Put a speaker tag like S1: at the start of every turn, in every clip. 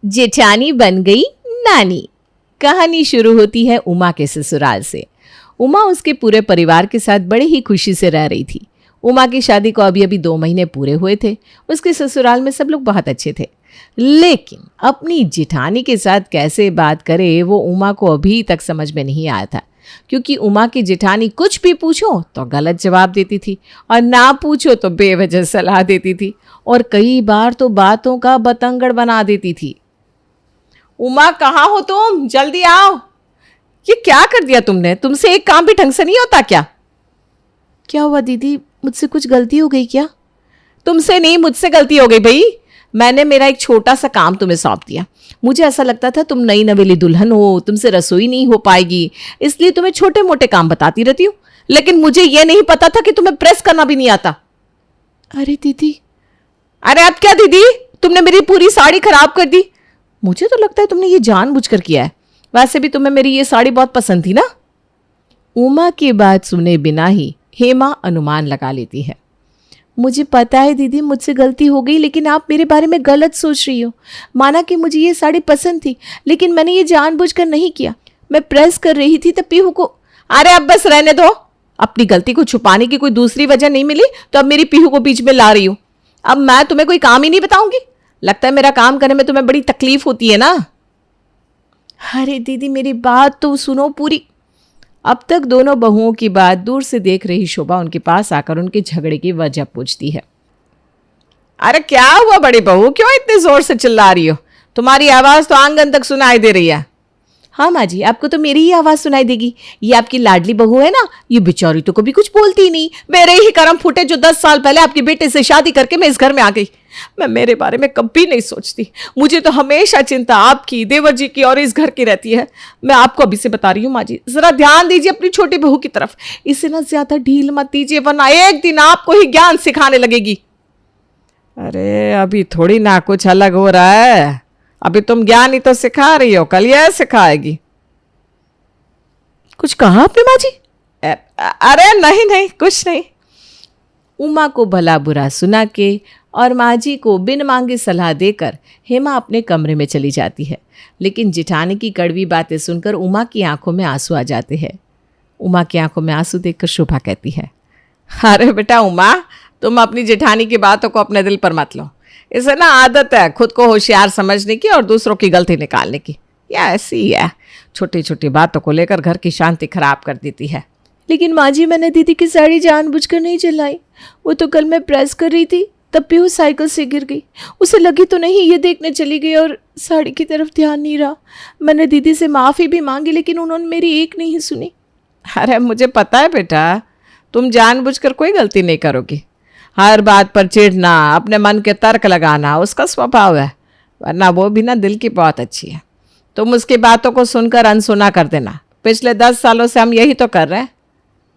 S1: जेठानी बन गई नानी। कहानी शुरू होती है उमा के ससुराल से। उमा उसके पूरे परिवार के साथ बड़े ही खुशी से रह रही थी। उमा की शादी को अभी अभी 2 महीने पूरे हुए थे। उसके ससुराल में सब लोग बहुत अच्छे थे, लेकिन अपनी जेठानी के साथ कैसे बात करे वो उमा को अभी तक समझ में नहीं आया था, क्योंकि उमा की जेठानी कुछ भी पूछो तो गलत जवाब देती थी और ना पूछो तो बेवजह सलाह देती थी और कई बार तो बातों का बतंगड़ बना देती थी। उमा, कहाँ हो तुम? जल्दी आओ। ये क्या कर दिया तुमने? तुमसे एक काम भी ढंग से नहीं होता क्या? क्या हुआ दीदी, मुझसे कुछ गलती हो गई क्या? तुमसे नहीं, मुझसे गलती हो गई भाई। मैंने मेरा एक छोटा सा काम तुम्हें सौंप दिया। मुझे ऐसा लगता था तुम नई नवेली दुल्हन हो, तुमसे रसोई नहीं हो पाएगी, इसलिए तुम्हें छोटे मोटे काम बताती रहती हूँ, लेकिन मुझे यह नहीं पता था कि तुम्हें प्रेस करना भी नहीं आता। अरे दीदी। अरे अब क्या दीदी, तुमने मेरी पूरी साड़ी खराब कर दी। मुझे तो लगता है तुमने ये जानबूझकर किया है। वैसे भी तुम्हें मेरी ये साड़ी बहुत पसंद थी ना। उमा की बात सुने बिना ही हेमा अनुमान लगा लेती है। मुझे पता है दीदी, मुझसे गलती हो गई, लेकिन आप मेरे बारे में गलत सोच रही हो। माना कि मुझे ये साड़ी पसंद थी, लेकिन मैंने ये जानबूझकर नहीं किया। मैं प्रेस कर रही थी तब पीहू को। अरे अब बस रहने दो। अपनी गलती को छुपाने की कोई दूसरी वजह नहीं मिली तो अब मेरी पीहू को बीच में ला रही हूं। अब मैं तुम्हें कोई काम ही नहीं बताऊंगी। लगता है मेरा काम करने में तुम्हें बड़ी तकलीफ होती है ना। अरे दीदी, मेरी बात तो सुनो पूरी। अब तक दोनों बहुओं की बात दूर से देख रही शोभा उनके पास आकर उनके झगड़े की वजह पूछती है। अरे क्या हुआ बड़ी बहू, क्यों इतने जोर से चिल्ला रही हो? तुम्हारी आवाज तो आंगन तक सुनाई दे रही है। हाँ माँ जी, आपको तो मेरी ही आवाज सुनाई देगी। ये आपकी लाडली बहू है ना, ये बेचारी तो कभी कुछ बोलती ही नहीं। मेरे ही कर्म फूटे जो 10 साल पहले आपके बेटे से शादी करके मैं इस घर में आ गई। मैं मेरे बारे में कभी नहीं सोचती। मुझे तो हमेशा चिंता आपकी, देवर जी की और इस घर की रहती है। मैं आपको अभी से बता रही हूँ माँ जी, जरा ध्यान दीजिए अपनी छोटी बहू की तरफ। इसे ना ज्यादा ढील मत दीजिए, वरना एक दिन आपको ही ज्ञान सिखाने लगेगी। अरे अभी थोड़ी ना कुछ अलग हो रहा है। अभी तुम ज्ञान ही तो सिखा रही हो, कल यह सिखाएगी। कुछ कहा आपने माँ जी? अरे नहीं नहीं, कुछ नहीं। उमा को भला बुरा सुना के और माँ जी को बिन मांगे सलाह देकर हेमा अपने कमरे में चली जाती है। लेकिन जेठानी की कड़वी बातें सुनकर उमा की आंखों में आंसू आ जाते हैं। उमा की आंखों में आंसू देखकर शोभा कहती है, अरे बेटा उमा, तुम अपनी जेठानी की बातों को अपने दिल पर मत लो। इसे ना आदत है खुद को होशियार समझने की और दूसरों की गलती निकालने की। या ऐसी ही है, छोटी छोटी बातों को लेकर घर की शांति खराब कर देती है। लेकिन माँ जी, मैंने दीदी की साड़ी जानबूझकर नहीं जलाई। वो तो कल मैं प्रेस कर रही थी, तब भी वो साइकिल से गिर गई। उसे लगी तो नहीं, ये देखने चली गई और साड़ी की तरफ ध्यान नहीं रहा। मैंने दीदी से माफ़ी भी मांगी, लेकिन उन्होंने मेरी एक नहीं सुनी। अरे मुझे पता है बेटा, तुम जानबूझकर कोई गलती नहीं करोगी। हर बात पर चिढ़ना, अपने मन के तर्क लगाना उसका स्वभाव है, वरना वो भी ना दिल की बहुत अच्छी है। तुम उसकी बातों को सुनकर अनसुना कर देना। पिछले 10 सालों से हम यही तो कर रहे हैं।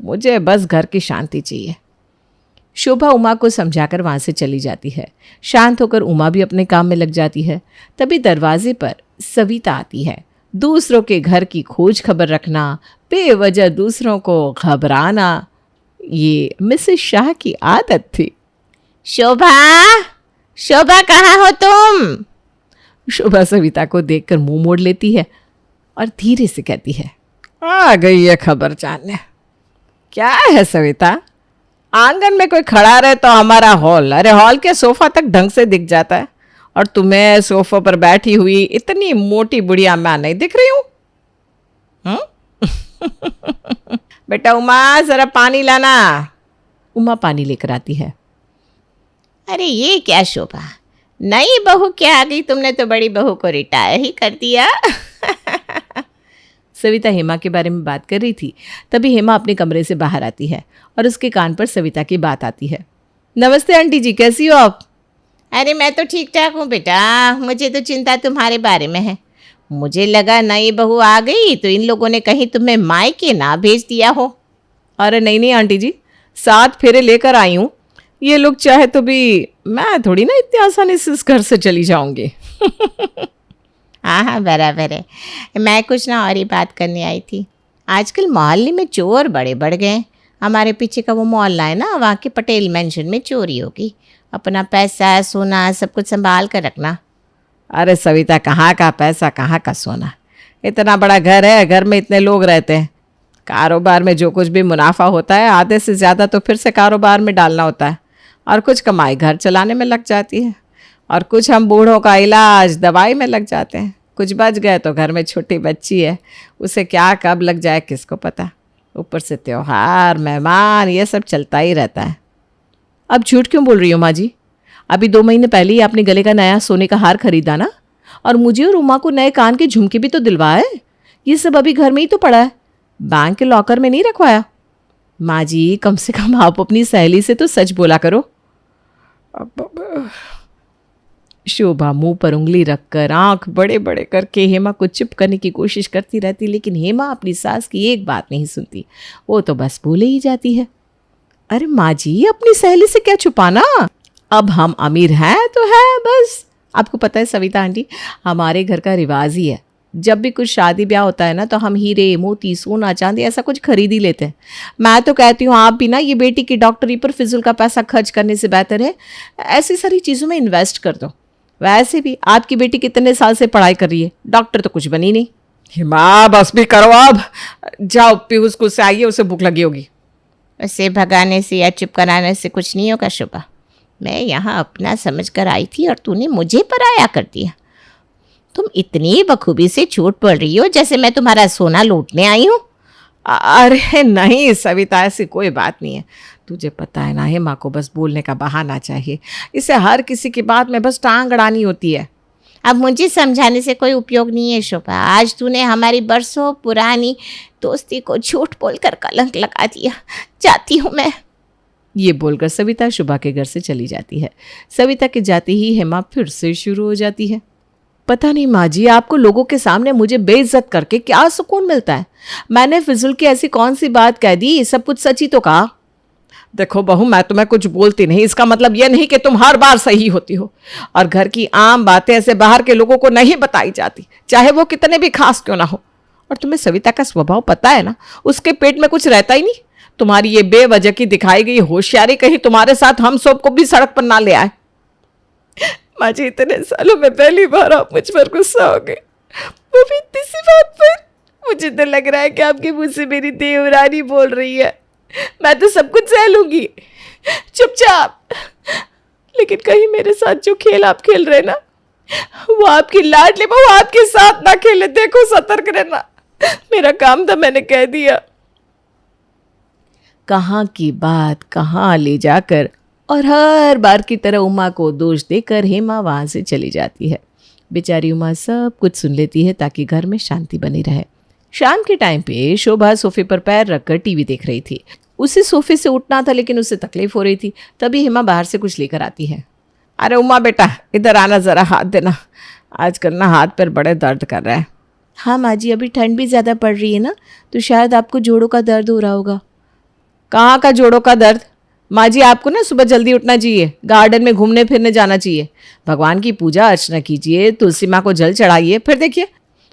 S1: मुझे बस घर की शांति चाहिए। शोभा उमा को समझाकर वहाँ से चली जाती है। शांत होकर उमा भी अपने काम में लग जाती है। तभी दरवाजे पर सविता आती है। दूसरों के घर की खोज खबर रखना, बेवजह दूसरों को घबराना, ये मिसेस शाह की आदत थी। शोभा, शोभा कहाँ हो तुम? शोभा सविता को देखकर मुंह मोड़ लेती है और धीरे से कहती है, आ गई है खबर जानने। क्या है सविता? आंगन में कोई खड़ा रहे तो हमारा हॉल, अरे हॉल के सोफा तक ढंग से दिख जाता है, और तुम्हें सोफे पर बैठी हुई इतनी मोटी बुढ़िया मैं नहीं दिख रही हूं? बेटा उमा, जरा पानी लाना। उमा पानी लेकर आती है।
S2: अरे ये क्या शोभा, नई बहू क्या आ गई? तुमने तो बड़ी बहू को रिटायर ही कर दिया।
S1: सविता हेमा के बारे में बात कर रही थी। तभी हेमा अपने कमरे से बाहर आती है और उसके कान पर सविता की बात आती है। नमस्ते आंटी जी, कैसी हो आप?
S2: अरे मैं तो ठीक ठाक हूँ बेटा, मुझे तो चिंता तुम्हारे बारे में है। मुझे लगा नई बहू आ गई तो इन लोगों ने कहीं तुम्हें मायके ना भेज दिया हो।
S1: अरे नहीं नहीं आंटी जी, 7 फेरे लेकर आई हूँ। ये लोग चाहे तो भी मैं थोड़ी ना इतनी आसानी से इस घर से चली जाऊंगी।
S2: हाँ बराबर है। मैं कुछ ना और ही बात करने आई थी। आजकल मोहल्ले में चोर बड़े बढ़ गए। हमारे पीछे का वो मोहल्ला है ना, वहाँ के पटेल मेंशन में चोरी होगी। अपना पैसा सोना सब कुछ संभाल कर रखना।
S1: अरे सविता, कहाँ का पैसा कहाँ का सोना। इतना बड़ा घर है, घर में इतने लोग रहते हैं, कारोबार में जो कुछ भी मुनाफा होता है आधे से ज़्यादा तो फिर से कारोबार में डालना होता है, और कुछ कमाई घर चलाने में लग जाती है, और कुछ हम बूढ़ों का इलाज दवाई में लग जाते हैं। कुछ बच गए तो घर में छोटी बच्ची है, उसे क्या कब लग जाए किसको पता। ऊपर से त्योहार, मेहमान, ये सब चलता ही रहता है। अब झूठ क्यों बोल रही हो माँ जी? अभी 2 महीने पहले ही आपने गले का नया सोने का हार खरीदा ना, और मुझे और उमा को नए कान के झुमके भी तो दिलवाए। ये सब अभी घर में ही तो पड़ा है, बैंक के लॉकर में नहीं रखवाया। माँ जी, कम से कम आप अपनी सहेली से तो सच बोला करो। शोभा मुंह पर उंगली रखकर आंख बड़े बड़े करके हेमा को चुप करने की कोशिश करती रहती, लेकिन हेमा अपनी सास की एक बात नहीं सुनती, वो तो बस बोले ही जाती है। अरे माँ जी, अपनी सहेली से क्या छुपाना, अब हम अमीर हैं तो है बस। आपको पता है सविता आंटी, हमारे घर का रिवाज ही है, जब भी कुछ शादी ब्याह होता है ना तो हम हीरे मोती सोना चांदी ऐसा कुछ खरीद ही लेते हैं। मैं तो कहती हूँ आप भी ना ये बेटी की डॉक्टरी पर फिजूल का पैसा खर्च करने से बेहतर है ऐसी सारी चीज़ों में इन्वेस्ट कर दो। वैसे भी आपकी बेटी कितने साल से पढ़ाई कर रही है, डॉक्टर तो कुछ बनी नहीं। हिमा बस भी करो अब, जाओ पीहू स्कूल से आइए, उसे भूख लगी होगी।
S2: उसे भगाने से या चुप कराने से कुछ नहीं होगा शोभा। मैं यहाँ अपना समझ कर आई थी और तूने मुझे पराया कर दिया। तुम इतनी बखूबी से झूठ बोल रही हो जैसे मैं तुम्हारा सोना लूटने आई हूँ।
S1: अरे नहीं सविता, ऐसी कोई बात नहीं है। तुझे पता है ना, हेमा को बस बोलने का बहाना चाहिए, इसे हर किसी की बात में बस टांग अड़ानी होती है।
S2: अब मुझे समझाने से कोई उपयोग नहीं है शोभा। आज तूने हमारी बरसों पुरानी दोस्ती को झूठ बोलकर कलंक लगा दिया। जाती हूँ मैं।
S1: ये बोलकर सविता शुभा के घर से चली जाती है। सविता के जाते ही हेमा फिर से शुरू हो जाती है। पता नहीं माँ जी, आपको लोगों के सामने मुझे बेइज्जत करके क्या सुकून मिलता है। मैंने फिजूल की ऐसी कौन सी बात कह दी, सब कुछ सच ही तो कहा। देखो बहू, मैं तुम्हें कुछ बोलती नहीं, इसका मतलब यह नहीं कि तुम हर बार सही होती हो, और घर की आम बातें ऐसे बाहर के लोगों को नहीं बताई जाती, चाहे वो कितने भी खास क्यों ना हो। और तुम्हें सविता का स्वभाव पता है ना, उसके पेट में कुछ रहता ही नहीं। तुम्हारी ये बेवजह की दिखाई गई होशियारी कहीं तुम्हारे साथ हम सबको भी सड़क पर ना ले आए। माँ जी, इतने सालों में पहली बार आप मुझ पर गुस्सा हो गए, वो भी इतनी सी बात पर। मुझे तो लग रहा है कि आपके मुंह से मेरी देवरानी बोल रही है। मैं तो सब कुछ सह लूंगी चुपचाप, लेकिन कहीं मेरे साथ जो खेल आप खेल रहे ना, वो आपकी लाडली बहू आपके साथ ना खेले। देखो सतर्क रहना। मेरा काम था, मैंने कह दिया। कहाँ की बात कहाँ ले जाकर, और हर बार की तरह उमा को दोष देकर हेमा वहां से चली जाती है। बेचारी उमा सब कुछ सुन लेती है ताकि घर में शांति बनी रहे। शाम के टाइम पे शोभा सोफे पर पैर रखकर टीवी देख रही थी। उसे सोफे से उठना था लेकिन उसे तकलीफ हो रही थी। तभी हेमा बाहर से कुछ लेकर आती है। अरे उमा बेटा, इधर आना, ज़रा हाथ देना, आजकल ना हाथ पैर बड़े दर्द कर रहा है।
S2: हाँ माँ जी, अभी ठंड भी ज़्यादा पड़ रही है ना, तो शायद आपको जोड़ों का दर्द हो रहा होगा।
S1: कहाँ का जोड़ों का दर्द? माँ जी, आपको ना सुबह जल्दी उठना चाहिए, गार्डन में घूमने फिरने जाना चाहिए, भगवान की पूजा अर्चना कीजिए, तुलसी माँ को जल चढ़ाइए, फिर देखिए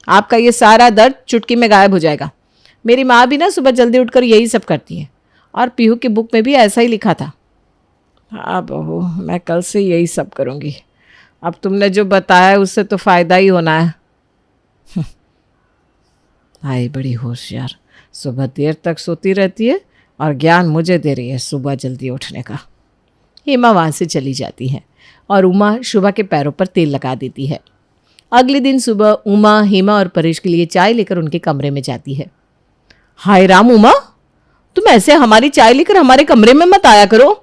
S1: आपका ये सारा दर्द चुटकी में गायब हो जाएगा। मेरी माँ भी ना सुबह जल्दी उठकर यही सब करती है, और पीहू की बुक में भी ऐसा ही लिखा था। हाँ बहू, मैं कल से यही सब करूँगी। अब तुमने जो बताया उससे तो फ़ायदा ही होना है। हाय बड़ी होशियार, सुबह देर तक सोती रहती है और ज्ञान मुझे दे रही है सुबह जल्दी उठने का। हेमा वहाँ से चली जाती है और उमा शुभा के पैरों पर तेल लगा देती है। अगले दिन सुबह उमा हेमा और परेश के लिए चाय लेकर उनके कमरे में जाती है। हाय राम उमा, तुम ऐसे हमारी चाय लेकर हमारे कमरे में मत आया करो।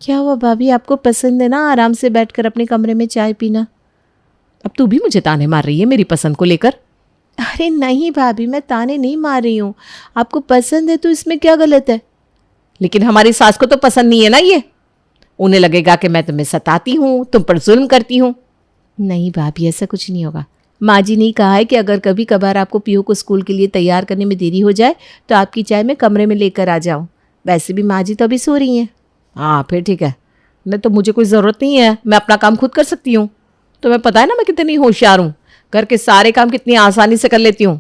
S2: क्या हुआ भाभी, आपको पसंद है ना आराम से बैठकर अपने कमरे में चाय पीना?
S1: अब तू भी मुझे ताने मार रही है मेरी पसंद को लेकर?
S2: अरे नहीं भाभी, मैं ताने नहीं मार रही हूँ, आपको पसंद है तो इसमें क्या गलत है।
S1: लेकिन हमारी सास को तो पसंद नहीं है ना ये। उन्हें लगेगा कि मैं तुम्हें सताती हूँ, तुम पर जुल्म करती हूँ।
S2: नहीं भाभी, ऐसा कुछ नहीं होगा। माँ जी ने कहा है कि अगर कभी कभार आपको पीहू को स्कूल के लिए तैयार करने में देरी हो जाए तो आपकी चाय मैं कमरे में लेकर आ जाऊँ। वैसे भी माँ जी तो अभी सो रही हैं।
S1: हाँ फिर ठीक है, नहीं तो मुझे कोई ज़रूरत नहीं है, मैं अपना काम खुद कर सकती हूँ। तुम्हें पता है ना मैं कितनी होशियार हूँ, घर के सारे काम कितनी आसानी से कर लेती हूँ।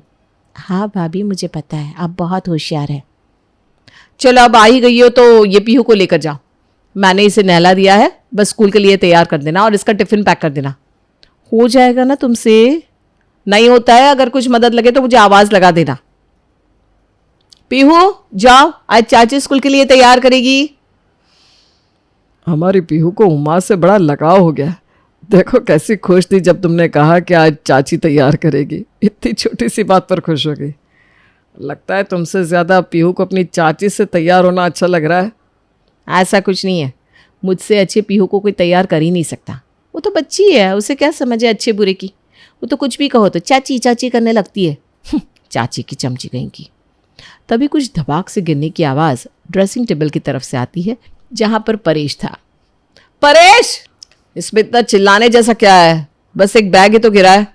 S2: हाँ भाभी, मुझे पता है, आप बहुत होशियार हैं।
S1: चलो अब आ ही गई हो तो ये पीहू को लेकर जाओ। मैंने इसे नहला दिया है, बस स्कूल के लिए तैयार कर देना और इसका टिफ़िन पैक कर देना। हो जाएगा ना तुमसे? नहीं होता है, अगर कुछ मदद लगे तो मुझे आवाज लगा देना। पीहू जाओ, आज चाची स्कूल के लिए तैयार करेगी।
S3: हमारी पीहू को उमा से बड़ा लगाव हो गया। देखो कैसी खुश थी जब तुमने कहा कि आज चाची तैयार करेगी। इतनी छोटी सी बात पर खुश हो गई। लगता है तुमसे ज़्यादा पीहू को अपनी चाची से तैयार होना अच्छा लग रहा है।
S1: ऐसा कुछ नहीं है, मुझसे अच्छे पीहू को कोई तैयार कर ही नहीं सकता। वो तो बच्ची है, उसे क्या समझ है अच्छे बुरे की। वो तो कुछ भी कहो तो चाची चाची करने लगती है। चाची की चमची कहीं की। तभी कुछ धबाक से गिरने की आवाज़ ड्रेसिंग टेबल की तरफ से आती है, जहाँ पर परेश था। परेश, इसमें इतना चिल्लाने जैसा क्या है? बस एक बैग ही तो गिरा है।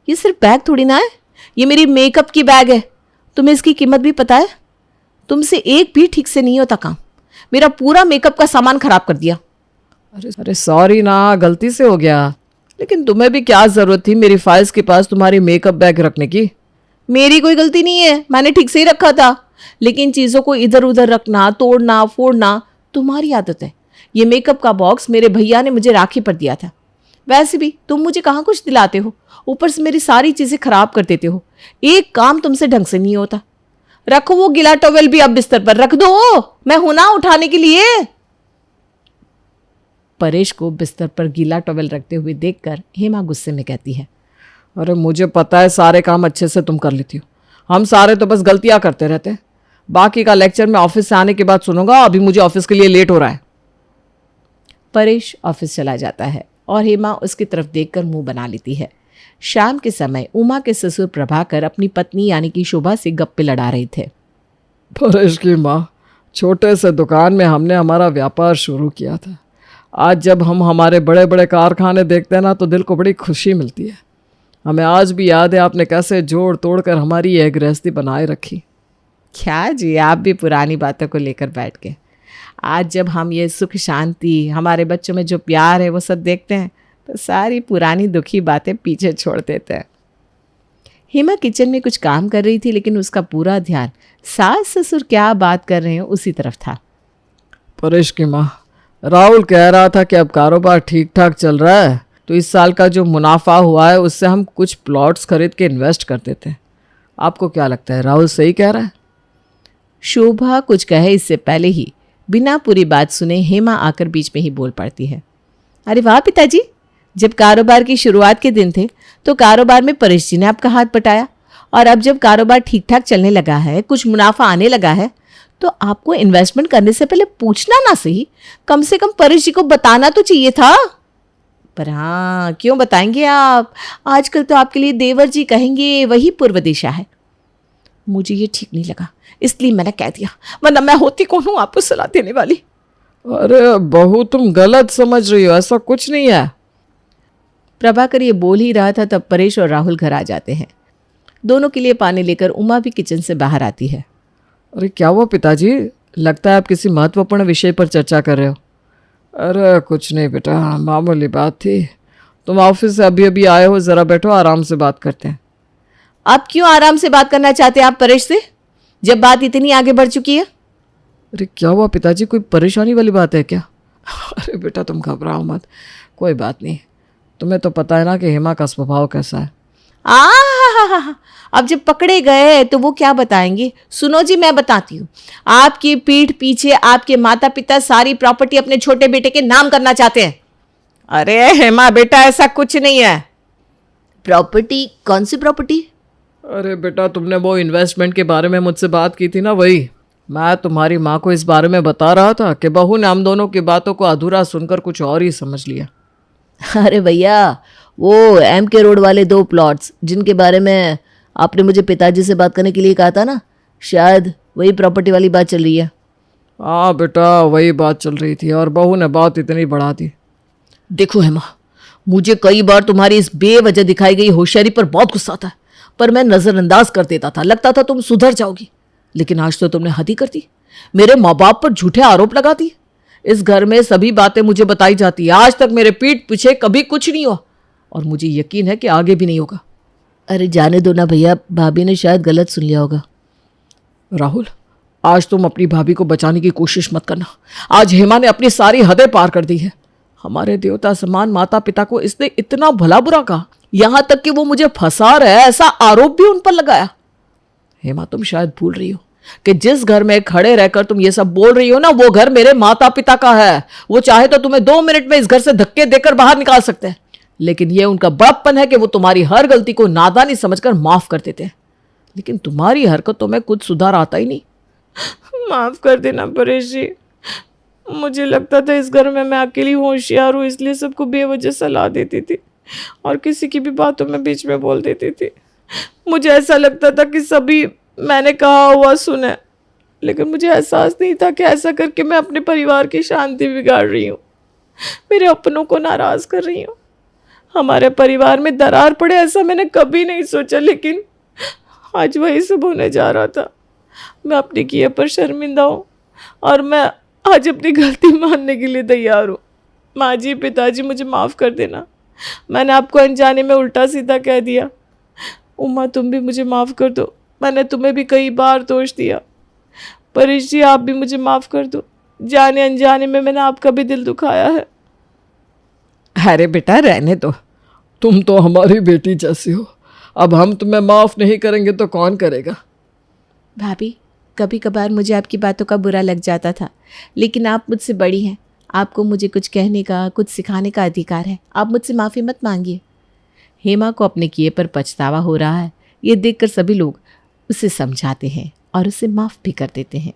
S1: ये सिर्फ बैग थोड़ी ना है, ये मेरी मेकअप की बैग है। तुम्हें इसकी कीमत भी पता है? तुमसे एक भी ठीक से नहीं होता काम। मेरा पूरा मेकअप का सामान खराब कर दिया।
S3: अरे सॉरी ना, गलती से हो गया। लेकिन तुम्हें भी क्या ज़रूरत थी मेरी फाइल्स के पास तुम्हारी मेकअप बैग रखने की?
S1: मेरी कोई गलती नहीं है, मैंने ठीक से ही रखा था। लेकिन चीज़ों को इधर उधर रखना, तोड़ना फोड़ना तुम्हारी आदत है। ये मेकअप का बॉक्स मेरे भैया ने मुझे राखी पर दिया था। वैसे भी तुम मुझे कहाँ कुछ दिलाते हो, ऊपर से मेरी सारी चीज़ें खराब कर देते हो। एक काम तुमसे ढंग से नहीं होता। रखो वो गिला टॉवेल भी अब बिस्तर पर रख दो, मैं हूं ना उठाने के लिए। परेश को बिस्तर पर गीला टॉवेल रखते हुए देखकर हेमा गुस्से में कहती है,
S3: अरे मुझे पता है सारे काम अच्छे से तुम कर लेती हो। हम सारे तो बस गलतियां करते रहते हैं। बाकी का लेक्चर मैं ऑफिस से आने के बाद सुनूंगा। अभी मुझे ऑफिस के लिए लेट हो रहा है।
S1: परेश ऑफिस चला जाता है और हेमा उसकी तरफ देखकर मुंह बना लेती है। शाम के समय उमा के ससुर प्रभाकर अपनी पत्नी यानी कि शोभा से गप्पे लड़ा रहे थे।
S3: परेश की माँ, छोटे से दुकान में हमने हमारा व्यापार शुरू किया था। आज जब हम हमारे बड़े बड़े कारखाने देखते हैं ना तो दिल को बड़ी खुशी मिलती है। हमें आज भी याद है आपने कैसे जोड़ तोड़ कर हमारी यह गृहस्थी बनाए रखी।
S1: क्या जी, आप भी पुरानी बातों को लेकर बैठ गए। आज जब हम ये सुख शांति, हमारे बच्चों में जो प्यार है वो सब देखते हैं तो सारी पुरानी दुखी बातें पीछे छोड़ देते हैं। हेमा किचन में कुछ काम कर रही थी, लेकिन उसका पूरा ध्यान सास ससुर क्या बात कर रहे हैं उसी तरफ था।
S3: परेश की माँ, राहुल कह रहा था कि अब कारोबार ठीक ठाक चल रहा है तो इस साल का जो मुनाफा हुआ है उससे हम कुछ प्लॉट्स खरीद के इन्वेस्ट कर देते हैं। आपको क्या लगता है, राहुल सही कह रहा है?
S1: शोभा कुछ कहे इससे पहले ही बिना पूरी बात सुने हेमा आकर बीच में ही बोल पड़ती है। अरे वाह पिताजी, जब कारोबार की शुरुआत के दिन थे तो कारोबार में परेश जी ने आपका हाथ बटाया, और अब जब कारोबार ठीक ठाक चलने लगा है, कुछ मुनाफा आने लगा है, तो आपको इन्वेस्टमेंट करने से पहले पूछना ना सही, कम से कम परेश जी को बताना तो चाहिए था। पर हाँ, क्यों बताएंगे आप? आजकल तो आपके लिए देवर जी कहेंगे वही पूर्व दिशा है। मुझे ये ठीक नहीं लगा, इसलिए मैंने कह दिया, वरना मैं होती कौन हूँ आपको सलाह देने वाली।
S3: अरे बहू, तुम गलत समझ रही हो, ऐसा कुछ नहीं है।
S1: प्रभाकर ये बोल ही रहा था तब परेश और राहुल घर आ जाते हैं। दोनों के लिए पानी लेकर उमा भी किचन से बाहर आती है।
S3: अरे क्या हुआ पिताजी? लगता है आप किसी महत्वपूर्ण विषय पर चर्चा कर रहे हो। अरे कुछ नहीं बेटा, मामूली बात थी। तुम ऑफिस से अभी अभी आए हो, ज़रा बैठो, आराम से बात करते हैं।
S1: आप क्यों आराम से बात करना चाहते हैं आप परेश से, जब बात इतनी आगे बढ़ चुकी है?
S3: अरे क्या हुआ पिताजी, कोई परेशानी वाली बात है क्या? अरे बेटा तुम घबराओ मत, कोई बात नहीं। तुम्हें तो पता है ना कि हेमा का स्वभाव कैसा है।
S1: अब जब पकड़े गए तो वो क्या बताएंगे? सुनो जी, मैं बताती हूँ। आपकी पीठ पीछे आपके माता पिता सारी प्रॉपर्टी अपने छोटे बेटे के नाम करना चाहते हैं। अरे हेमा बेटा, ऐसा कुछ नहीं है। प्रॉपर्टी? कौन सी प्रॉपर्टी?
S3: अरे बेटा, तुमने वो इन्वेस्टमेंट के बारे में मुझसे बात की थी ना, वही। मैं तुम्हारी माँ को इस बारे में बता रहा था कि बहू ने हम दोनों की बातों को अधूरा सुनकर कुछ और ही समझ लिया।
S4: अरे भैया, वो MK रोड वाले 2 प्लॉट्स जिनके बारे में आपने मुझे पिताजी से बात करने के लिए कहा था ना, शायद वही प्रॉपर्टी वाली बात चल रही है।
S3: हाँ बेटा, वही बात चल रही थी और बहू ने बात इतनी बढ़ा दी।
S4: देखो हेमा, मुझे कई बार तुम्हारी इस बेवजह दिखाई गई होशियारी पर बहुत गुस्सा आता है, पर मैं नज़रअंदाज कर देता था। लगता था तुम सुधर जाओगी, लेकिन आज तो तुमने हद ही कर दी। मेरे माँ बाप पर झूठे आरोप लगा दिए। इस घर में सभी बातें मुझे बताई जाती है। आज तक मेरे पीठ पीछे कभी कुछ नहीं हुआ और मुझे यकीन है कि आगे भी नहीं होगा। अरे जाने दो ना भैया, भाभी ने शायद गलत सुन लिया होगा।
S3: राहुल, आज तुम अपनी भाभी को बचाने की कोशिश मत करना। आज हेमा ने अपनी सारी हदें पार कर दी है। हमारे देवता समान माता पिता को इसने इतना भला बुरा कहा,
S4: यहां तक कि वो मुझे फंसा रहा है ऐसा आरोप भी उन पर लगाया।
S3: हेमा तुम शायद भूल रही हो
S4: कि जिस घर में खड़े रहकर तुम ये सब बोल रही हो ना, वो घर मेरे माता पिता का है। वो चाहे तो तुम्हें 2 मिनट में इस घर से धक्के देकर बाहर निकाल सकते हैं, लेकिन ये उनका बड़प्पन है कि वो तुम्हारी हर गलती को नादानी समझकर माफ कर देते हैं। लेकिन तुम्हारी हरकतों में कुछ सुधार आता ही नहीं।
S3: माफ कर देना परेश जी, मुझे लगता था इस घर में मैं अकेली होशियार हूँ, इसलिए सबको बेवजह सलाह देती थी और किसी की भी बातों में बीच में बोल देती थी। मुझे ऐसा लगता था कि सभी मैंने कहा हुआ सुने, लेकिन मुझे एहसास नहीं था कि ऐसा करके मैं अपने परिवार की शांति बिगाड़ रही हूँ, मेरे अपनों को नाराज़ कर रही हूँ। हमारे परिवार में दरार पड़े ऐसा मैंने कभी नहीं सोचा, लेकिन आज वही सब होने जा रहा था। मैं अपने किए पर शर्मिंदा हूँ और मैं आज अपनी गलती मानने के लिए तैयार हूँ। माँ जी, पिताजी, मुझे माफ़ कर देना, मैंने आपको अनजाने में उल्टा सीधा कह दिया। उमा तुम भी मुझे माफ़ कर दो, मैंने तुम्हें भी कई बार दोष दिया। परेश जी आप भी मुझे माफ़ कर दो, जाने अनजाने में मैंने आपका भी दिल दुखाया है। अरे बेटा रहने दो, तुम तो हमारी बेटी जैसी हो, अब हम तुम्हें माफ़ नहीं करेंगे तो कौन करेगा।
S2: भाभी, कभी कभार मुझे आपकी बातों का बुरा लग जाता था, लेकिन आप मुझसे बड़ी हैं, आपको मुझे कुछ कहने का, कुछ सिखाने का अधिकार है। आप मुझसे माफ़ी मत मांगिए।
S1: हेमा को अपने किए पर पछतावा हो रहा है, ये देखकर सभी लोग उसे समझाते हैं और उसे माफ़ भी कर देते हैं।